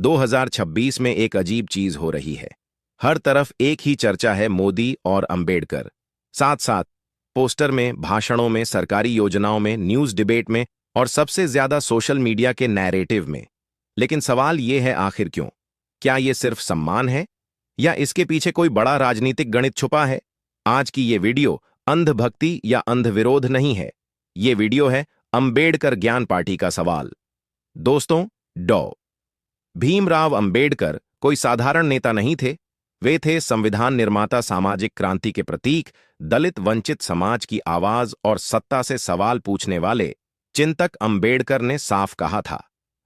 2026 में एक अजीब चीज हो रही है। हर तरफ एक ही चर्चा है, मोदी और अंबेडकर। साथ साथ पोस्टर में, भाषणों में, सरकारी योजनाओं में, न्यूज डिबेट में और सबसे ज्यादा सोशल मीडिया के नैरेटिव में। लेकिन सवाल ये है, आखिर क्यों? क्या ये सिर्फ सम्मान है या इसके पीछे कोई बड़ा राजनीतिक गणित छुपा है? आज की ये वीडियो अंधभक्ति या अंधविरोध नहीं है। ये वीडियो है अंबेडकर ज्ञान पार्टी का सवाल। दोस्तों, डॉ भीमराव अंबेडकर कोई साधारण नेता नहीं थे। वे थे संविधान निर्माता, सामाजिक क्रांति के प्रतीक, दलित वंचित समाज की आवाज और सत्ता से सवाल पूछने वाले चिंतक। अंबेडकर ने साफ कहा था,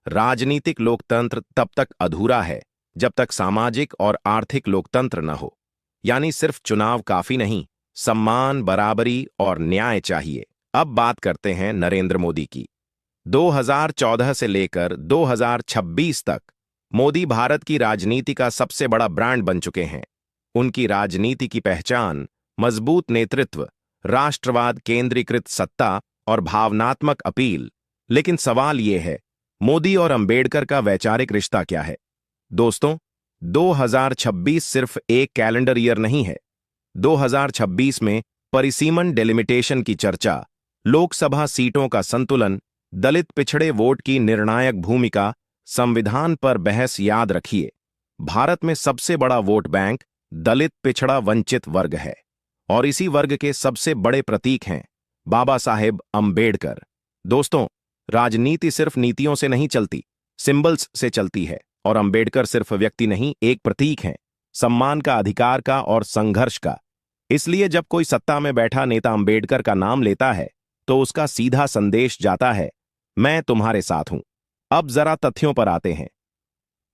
राजनीतिक लोकतंत्र तब तक अधूरा है जब तक सामाजिक और आर्थिक लोकतंत्र न हो। यानी सिर्फ चुनाव काफी नहीं, सम्मान, बराबरी और न्याय चाहिए। अब बात करते हैं नरेंद्र मोदी की। 2014 से लेकर 2026 तक मोदी भारत की राजनीति का सबसे बड़ा ब्रांड बन चुके हैं। उनकी राजनीति की पहचान मजबूत नेतृत्व, राष्ट्रवाद, केंद्रीकृत सत्ता और भावनात्मक अपील। लेकिन सवाल यह है, मोदी और अंबेडकर का वैचारिक रिश्ता क्या है? दोस्तों, 2026 सिर्फ एक कैलेंडर ईयर नहीं है। 2026 में परिसीमन डेलिमिटेशन की चर्चा, लोकसभा सीटों का संतुलन, दलित पिछड़े वोट की निर्णायक भूमिका, संविधान पर बहस। याद रखिए, भारत में सबसे बड़ा वोट बैंक दलित पिछड़ा वंचित वर्ग है और इसी वर्ग के सबसे बड़े प्रतीक हैं बाबा साहेब अंबेडकर। दोस्तों, राजनीति सिर्फ नीतियों से नहीं चलती, सिंबल्स से चलती है। और अंबेडकर सिर्फ व्यक्ति नहीं, एक प्रतीक हैं, सम्मान का, अधिकार का और संघर्ष का। इसलिए जब कोई सत्ता में बैठा नेता अंबेडकर का नाम लेता है तो उसका सीधा संदेश जाता है, मैं तुम्हारे साथ हूं। अब जरा तथ्यों पर आते हैं।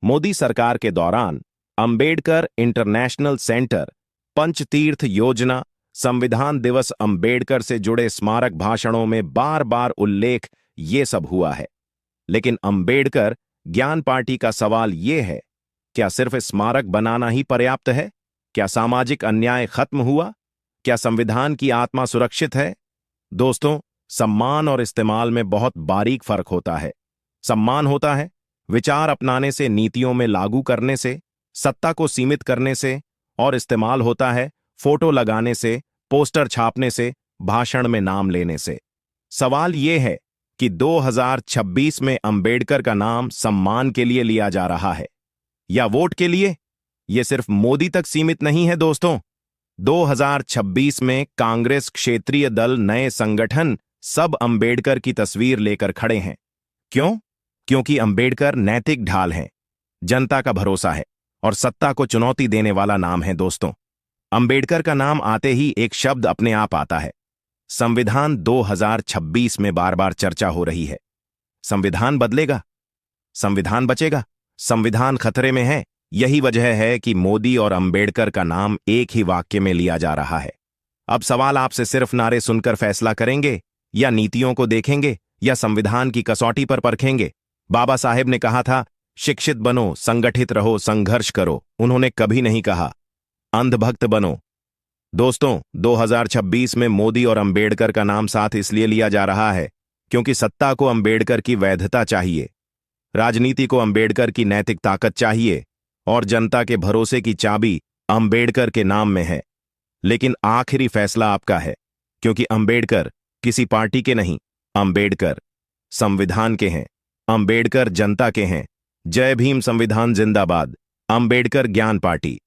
मोदी सरकार के दौरान अंबेडकर इंटरनेशनल सेंटर, पंचतीर्थ योजना, संविधान दिवस, अंबेडकर से जुड़े स्मारक भाषणों में बार बार उल्लेख, ये सब हुआ है। लेकिन अंबेडकर ज्ञान पार्टी का सवाल यह है, क्या सिर्फ स्मारक बनाना ही पर्याप्त है? क्या सामाजिक अन्याय खत्म हुआ? क्या संविधान की आत्मा सुरक्षित है? दोस्तों, सम्मान और इस्तेमाल में बहुत बारीक फर्क होता है। सम्मान होता है विचार अपनाने से, नीतियों में लागू करने से, सत्ता को सीमित करने से, और इस्तेमाल होता है फोटो लगाने से, पोस्टर छापने से, भाषण में नाम लेने से। सवाल यह है कि 2026 में अंबेडकर का नाम सम्मान के लिए लिया जा रहा है या वोट के लिए? यह सिर्फ मोदी तक सीमित नहीं है दोस्तों। 2026 में कांग्रेस, क्षेत्रीय दल, नए संगठन सब अंबेडकर की तस्वीर लेकर खड़े हैं। क्यों? क्योंकि अंबेडकर नैतिक ढाल हैं, जनता का भरोसा है और सत्ता को चुनौती देने वाला नाम है। दोस्तों, अंबेडकर का नाम आते ही एक शब्द अपने आप आता है, संविधान। 2026 में बार बार चर्चा हो रही है, संविधान बदलेगा, संविधान बचेगा, संविधान खतरे में है। यही वजह है कि मोदी और अंबेडकर का नाम एक ही वाक्य में लिया जा रहा है। अब सवाल आपसे, सिर्फ नारे सुनकर फैसला करेंगे या नीतियों को देखेंगे या संविधान की कसौटी पर परखेंगे? बाबा साहेब ने कहा था, शिक्षित बनो, संगठित रहो, संघर्ष करो। उन्होंने कभी नहीं कहा अंधभक्त बनो। दोस्तों, 2026 में मोदी और अंबेडकर का नाम साथ इसलिए लिया जा रहा है क्योंकि सत्ता को अंबेडकर की वैधता चाहिए, राजनीति को अंबेडकर की नैतिक ताकत चाहिए और जनता के भरोसे की चाबी अंबेडकर के नाम में है। लेकिन आखिरी फैसला आपका है, क्योंकि अंबेडकर किसी पार्टी के नहीं, अंबेडकर संविधान के हैं, अंबेडकर जनता के हैं। जय भीम, संविधान जिंदाबाद, अंबेडकर ज्ञान पार्टी।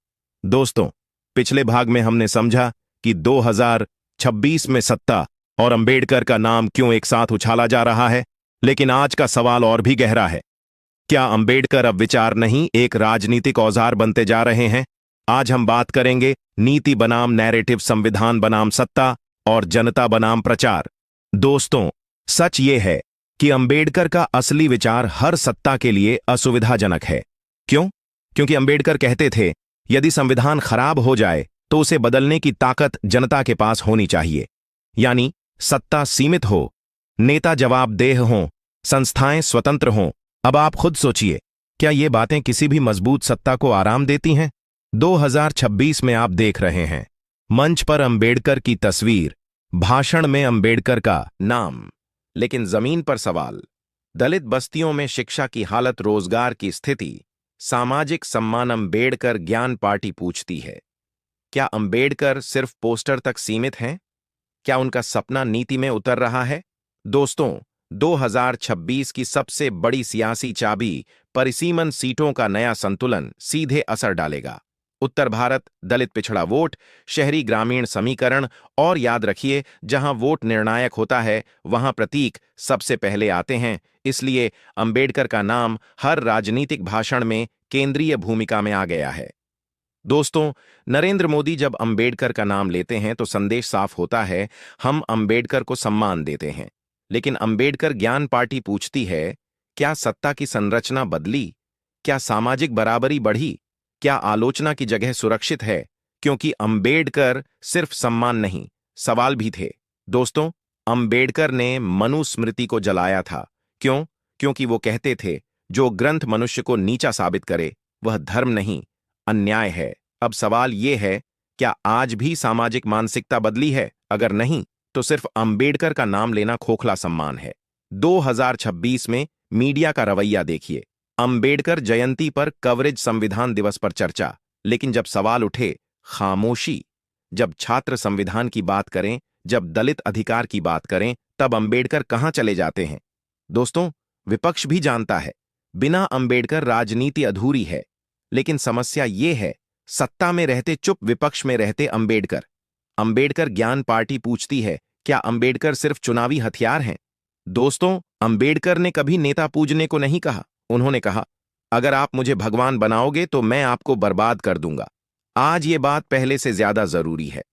दोस्तों, पिछले भाग में हमने समझा कि 2026 में सत्ता और अंबेडकर का नाम क्यों एक साथ उछाला जा रहा है। लेकिन आज का सवाल और भी गहरा है। क्या अंबेडकर अब विचार नहीं, एक राजनीतिक औजार बनते जा रहे हैं? आज हम बात करेंगे नीति बनाम नैरेटिव, संविधान बनाम सत्ता और जनता बनाम प्रचार। दोस्तों, सच ये है कि अंबेडकर का असली विचार हर सत्ता के लिए असुविधाजनक है। क्यों? क्योंकि अंबेडकर कहते थे, यदि संविधान खराब हो जाए तो उसे बदलने की ताकत जनता के पास होनी चाहिए। यानी सत्ता सीमित हो, नेता जवाबदेह हों, संस्थाएं स्वतंत्र हों। अब आप खुद सोचिए, क्या ये बातें किसी भी मजबूत सत्ता को आराम देती हैं? 2026 में आप देख रहे हैं मंच पर अंबेडकर की तस्वीर, भाषण में अंबेडकर का नाम, लेकिन जमीन पर सवाल। दलित बस्तियों में शिक्षा की हालत, रोजगार की स्थिति, सामाजिक सम्मान अंबेडकर ज्ञान पार्टी पूछती है, क्या अंबेडकर सिर्फ पोस्टर तक सीमित हैं? क्या उनका सपना नीति में उतर रहा है? दोस्तों, 2026 की सबसे बड़ी सियासी चाबी परिसीमन सीटों का नया संतुलन सीधे असर डालेगा। उत्तर भारत, दलित पिछड़ा वोट, शहरी ग्रामीण समीकरण और याद रखिए, जहां वोट निर्णायक होता है वहां प्रतीक सबसे पहले आते हैं। इसलिए अंबेडकर का नाम हर राजनीतिक भाषण में केंद्रीय भूमिका में आ गया है। दोस्तों, नरेंद्र मोदी जब अंबेडकर का नाम लेते हैं तो संदेश साफ होता है, हम अंबेडकर को सम्मान देते हैं। लेकिन अंबेडकर ज्ञान पार्टी पूछती है, क्या सत्ता की संरचना बदली? क्या सामाजिक बराबरी बढ़ी? क्या आलोचना की जगह सुरक्षित है? क्योंकि अंबेडकर सिर्फ सम्मान नहीं, सवाल भी थे। दोस्तों, अंबेडकर ने मनुस्मृति को जलाया था। क्यों? क्योंकि वो कहते थे, जो ग्रंथ मनुष्य को नीचा साबित करे वह धर्म नहीं, अन्याय है। अब सवाल ये है, क्या आज भी सामाजिक मानसिकता बदली है? अगर नहीं, तो सिर्फ अंबेडकर का नाम लेना खोखला सम्मान है। 2026 में मीडिया का रवैया देखिए। अंबेडकर जयंती पर कवरेज, संविधान दिवस पर चर्चा, लेकिन जब सवाल उठे, खामोशी। जब छात्र संविधान की बात करें, जब दलित अधिकार की बात करें, तब अंबेडकर कहां चले जाते हैं? दोस्तों, विपक्ष भी जानता है, बिना अंबेडकर राजनीति अधूरी है। लेकिन समस्या ये है, सत्ता में रहते चुप, विपक्ष में रहते अंबेडकर। अंबेडकर ज्ञान पार्टी पूछती है, क्या अंबेडकर सिर्फ चुनावी हथियार हैं? दोस्तों, अंबेडकर ने कभी नेता पूजने को नहीं कहा। उन्होंने कहा, अगर आप मुझे भगवान बनाओगे तो मैं आपको बर्बाद कर दूंगा। आज ये बात पहले से ज्यादा जरूरी है।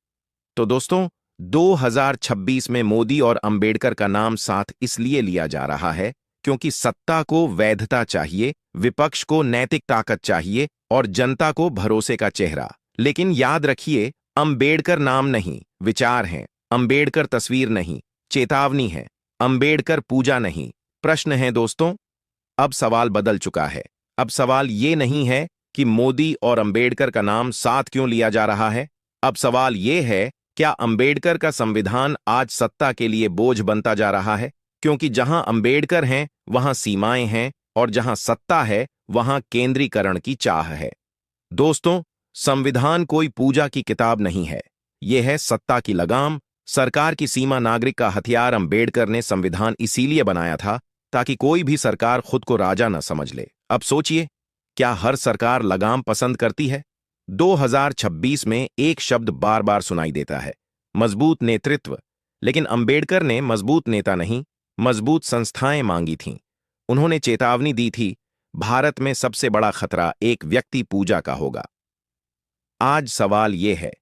तो दोस्तों, 2026 में मोदी और अंबेडकर का नाम साथ इसलिए लिया जा रहा है क्योंकि सत्ता को वैधता चाहिए, विपक्ष को नैतिक ताकत चाहिए और जनता को भरोसे का चेहरा। लेकिन याद रखिए, अंबेडकर नाम नहीं, विचार हैं। अंबेडकर तस्वीर नहीं, चेतावनी है। अंबेडकर पूजा नहीं, प्रश्न है। दोस्तों, अब सवाल बदल चुका है। अब सवाल ये नहीं है कि मोदी और अंबेडकर का नाम साथ क्यों लिया जा रहा है। अब सवाल ये है, क्या अंबेडकर का संविधान आज सत्ता के लिए बोझ बनता जा रहा है? क्योंकि जहां अंबेडकर हैं वहां सीमाएं हैं, और जहां सत्ता है वहां केंद्रीकरण की चाह है। दोस्तों, संविधान कोई पूजा की किताब नहीं है, यह है सत्ता की लगाम, सरकार की सीमा, नागरिक का हथियार। अंबेडकर ने संविधान इसीलिए बनाया था ताकि कोई भी सरकार खुद को राजा न समझ ले। अब सोचिए, क्या हर सरकार लगाम पसंद करती है? 2026 में एक शब्द बार बार सुनाई देता है, मजबूत नेतृत्व। लेकिन अंबेडकर ने मजबूत नेता नहीं, मजबूत संस्थाएं मांगी थीं। उन्होंने चेतावनी दी थी, भारत में सबसे बड़ा खतरा एक व्यक्ति पूजा का होगा। आज सवाल यह है,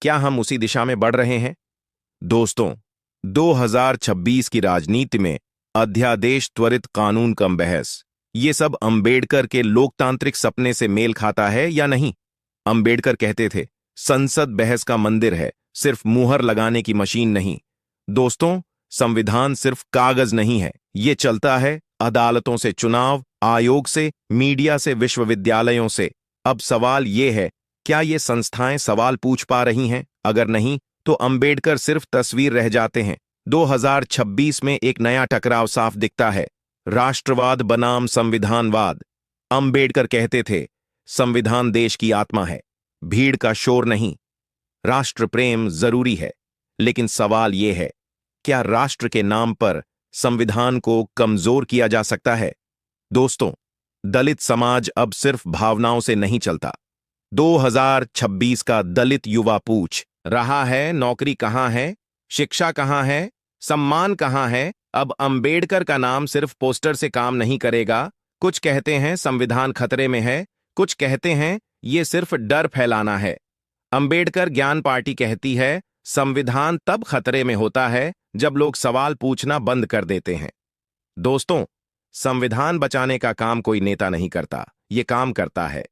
क्या हम उसी दिशा में बढ़ रहे हैं? दोस्तों, 2026 की राजनीति में अध्यादेश, त्वरित कानून, कम बहस, ये सब अंबेडकर के लोकतांत्रिक सपने से मेल खाता है या नहीं? अंबेडकर कहते थे, संसद बहस का मंदिर है, सिर्फ मुहर लगाने की मशीन नहीं। दोस्तों, संविधान सिर्फ कागज नहीं है, ये चलता है अदालतों से, चुनाव आयोग से, मीडिया से, विश्वविद्यालयों से। अब सवाल ये है, क्या ये संस्थाएं सवाल पूछ पा रही हैं? अगर नहीं, तो अंबेडकर सिर्फ तस्वीर रह जाते हैं। 2026 में एक नया टकराव साफ दिखता है, राष्ट्रवाद बनाम संविधानवाद। अंबेडकर कहते थे, संविधान देश की आत्मा है, भीड़ का शोर नहीं। राष्ट्र प्रेम जरूरी है, लेकिन सवाल यह है, क्या राष्ट्र के नाम पर संविधान को कमजोर किया जा सकता है? दोस्तों, दलित समाज अब सिर्फ भावनाओं से नहीं चलता। 2026 का दलित युवा पूछ रहा है, नौकरी कहां है, शिक्षा कहां है, सम्मान कहां है? अब अंबेडकर का नाम सिर्फ पोस्टर से काम नहीं करेगा। कुछ कहते हैं संविधान खतरे में है, कुछ कहते हैं ये सिर्फ डर फैलाना है। अंबेडकर ज्ञान पार्टी कहती है, संविधान तब खतरे में होता है जब लोग सवाल पूछना बंद कर देते हैं। दोस्तों, संविधान बचाने का काम कोई नेता नहीं करता, ये काम करता है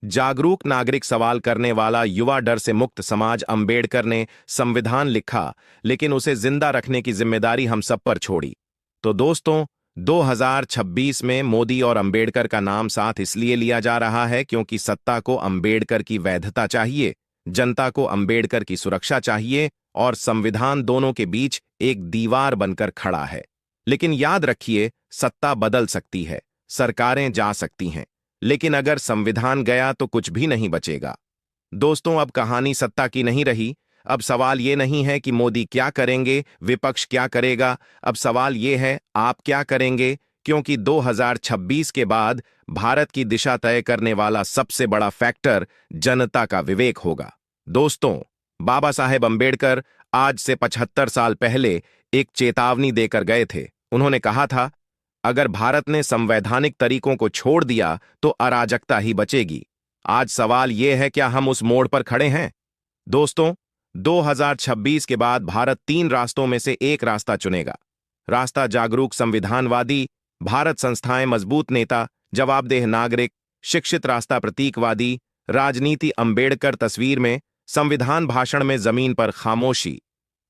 जागरूक नागरिक, सवाल करने वाला युवा, डर से मुक्त समाज। अंबेडकर ने संविधान लिखा, लेकिन उसे जिंदा रखने की जिम्मेदारी हम सब पर छोड़ी। तो दोस्तों, 2026 में मोदी और अंबेडकर का नाम साथ इसलिए लिया जा रहा है क्योंकि सत्ता को अंबेडकर की वैधता चाहिए, जनता को अंबेडकर की सुरक्षा चाहिए, और संविधान दोनों के बीच एक दीवार बनकर खड़ा है। लेकिन याद रखिए, सत्ता बदल सकती है, सरकारें जा सकती हैं, लेकिन अगर संविधान गया तो कुछ भी नहीं बचेगा। दोस्तों, अब कहानी सत्ता की नहीं रही। अब सवाल ये नहीं है कि मोदी क्या करेंगे, विपक्ष क्या करेगा। अब सवाल ये है, आप क्या करेंगे, क्योंकि 2026 के बाद भारत की दिशा तय करने वाला सबसे बड़ा फैक्टर जनता का विवेक होगा। दोस्तों, बाबा साहेब अंबेडकर आज से 75 साल पहले एक चेतावनी देकर गए थे। उन्होंने कहा था, अगर भारत ने संवैधानिक तरीकों को छोड़ दिया तो अराजकता ही बचेगी। आज सवाल यह है, क्या हम उस मोड़ पर खड़े हैं? दोस्तों, 2026 के बाद भारत 3 रास्तों में से एक रास्ता चुनेगा। रास्ता जागरूक संविधानवादी, भारत संस्थाएं मजबूत नेता, जवाबदेह नागरिक, शिक्षित रास्ता प्रतीकवादी, राजनीति अंबेडकर तस्वीर में, संविधान भाषण में जमीन पर खामोशी।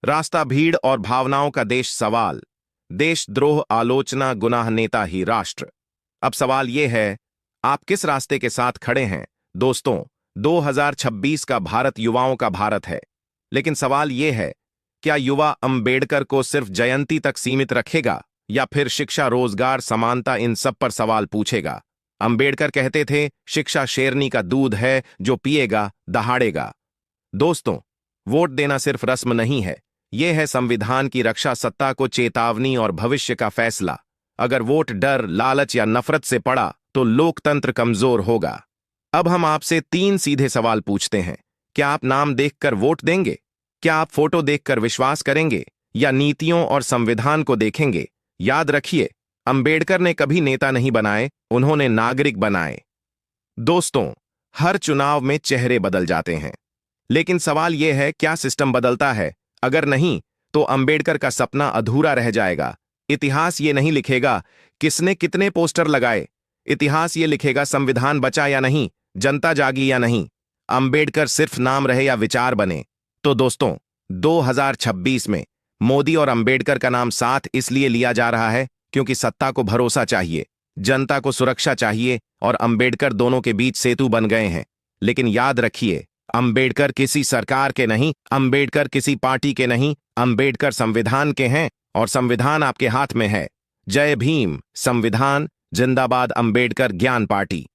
रास्ता भीड़ और भावनाओं का देश सवाल, देशद्रोह आलोचना गुनाह नेता ही राष्ट्र। अब सवाल यह है, आप किस रास्ते के साथ खड़े हैं? दोस्तों, 2026 का भारत युवाओं का भारत है। लेकिन सवाल यह है, क्या युवा अंबेडकर को सिर्फ जयंती तक सीमित रखेगा या फिर शिक्षा, रोजगार, समानता, इन सब पर सवाल पूछेगा? अंबेडकर कहते थे, शिक्षा शेरनी का दूध है, जो पिएगा दहाड़ेगा। दोस्तों, वोट देना सिर्फ रस्म नहीं है, यह है संविधान की रक्षा, सत्ता को चेतावनी और भविष्य का फैसला। अगर वोट डर, लालच या नफरत से पड़ा तो लोकतंत्र कमजोर होगा। अब हम आपसे 3 सीधे सवाल पूछते हैं। क्या आप नाम देखकर वोट देंगे? क्या आप फोटो देखकर विश्वास करेंगे या नीतियों और संविधान को देखेंगे? याद रखिए, अंबेडकर ने कभी नेता नहीं बनाए, उन्होंने नागरिक बनाए। दोस्तों, हर चुनाव में चेहरे बदल जाते हैं, लेकिन सवाल यह है, क्या सिस्टम बदलता है? अगर नहीं, तो अंबेडकर का सपना अधूरा रह जाएगा। इतिहास ये नहीं लिखेगा किसने कितने पोस्टर लगाए, इतिहास ये लिखेगा संविधान बचा या नहीं, जनता जागी या नहीं, अंबेडकर सिर्फ नाम रहे या विचार बने। तो दोस्तों, 2026 में मोदी और अंबेडकर का नाम साथ इसलिए लिया जा रहा है क्योंकि सत्ता को भरोसा चाहिए, जनता को सुरक्षा चाहिए, और अंबेडकर दोनों के बीच सेतु बन गए हैं। लेकिन याद रखिए, अंबेडकर किसी सरकार के नहीं, अंबेडकर किसी पार्टी के नहीं, अंबेडकर संविधान के हैं और संविधान आपके हाथ में है। जय भीम, संविधान जिंदाबाद, अंबेडकर ज्ञान पार्टी।